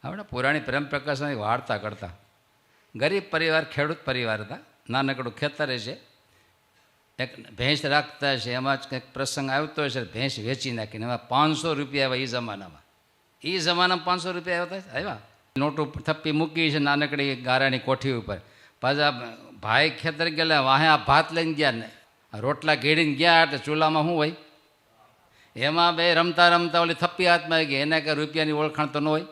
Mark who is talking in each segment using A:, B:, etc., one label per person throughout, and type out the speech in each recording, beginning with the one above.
A: આપણે પુરાણી પ્રેમ પ્રકાશની વાર્તા કરતા. ગરીબ પરિવાર, ખેડૂત પરિવાર હતા. નાનકડું ખેતર છે, એક ભેંસ રાખતા છે. એમાં જ કંઈક પ્રસંગ આવતો હશે, ભેંસ વેચી નાખીને એમાં 500 રૂપિયા આવ્યા. એ જમાનામાં 500 રૂપિયા આવ્યા. નોટું થપ્પી મૂકી છે નાનકડી ગારાની કોઠી ઉપર. પાછા ભાઈ ખેતર ગયેલા, વાહે આ ભાત લઈને ગયા ને રોટલા ઘેડીને ગયા, એટલે ચૂલામાં શું હોય, એમાં બે રમતા રમતા ઓલી થપ્પી હાથમાં આવી ગઈ. એને કંઈ રૂપિયાની ઓળખાણ તો ન હોય.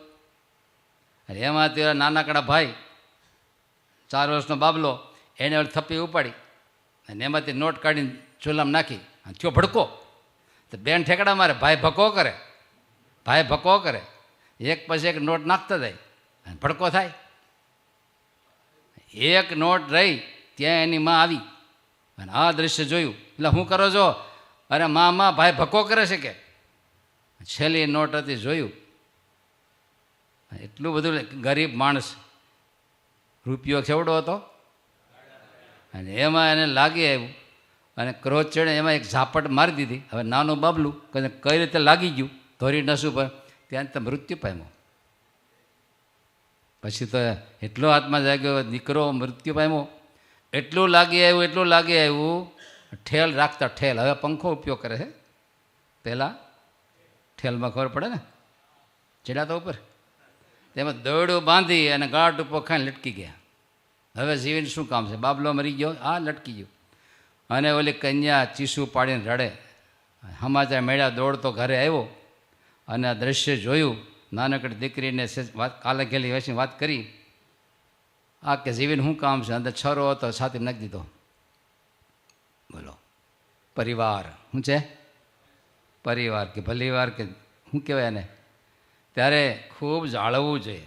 A: એમાં તે નાનકડા ભાઈ, 4 વર્ષનો બાબલો, એને ઓલી થપ્પી ઉપાડી અને એમાંથી નોટ કાઢીને ચૂલામાં નાખી. થયો ભડકો. તો બેન ઠેકડા મારે, ભાઈ ભકો કરે, ભાઈ ભકો કરે. એક પછી એક નોટ નાખતા જાય અને ભડકો થાય. એક નોટ રહી ત્યાં એની માં આવી અને આ દૃશ્ય જોયું. એટલે શું કરો છો? અરે માં ભાઈ ભકો કરે છે કે. છેલ્લી નોટ હતી, જોયું. એટલું બધું ગરીબ માણસ, રૂપિયો કેવડો હતો. અને એમાં એને લાગી આવ્યું અને ક્રોધ ચડે, એમાં એક ઝાપટ મારી દીધી. હવે નાનું બાબલું કઈ રીતે લાગી ગયું ધોરી નસું પર, ત્યાં તો મૃત્યુ પામ્યો. પછી તો એટલો હાથમાં જાગ્યો, દીકરો મૃત્યુ પામ્યો. એટલું લાગી આવ્યું, ઠેલ રાખતા ઠેલ. હવે પંખો ઉપયોગ કરે છે, પહેલાં ઠેલમાં ખબર પડે ને, ચડાતા ઉપર. તેમાં દોરડું બાંધી અને ગાંઠ ઉપર ખાઈને લટકી ગયા. હવે જીવીને શું કામ છે? બાબલો મરી ગયો, આ લટકી ગયો. અને ઓલી કન્યા ચીસું પાડીને રડે. સમાચાર મળ્યા, દોડતો ઘરે આવ્યો અને આ દ્રશ્ય જોયું. નાનકડી દીકરીને વાત કાલે ગયેલી વેચી વાત કરી. આ કે જીવીને શું કામ છે? અંદર છરો હતો, છાતી નાખી દીધો. બોલો, પરિવાર શું છે? પરિવાર કે ભલીવાર કે શું કહેવાય એને? ત્યારે ખૂબ જાળવવું જોઈએ.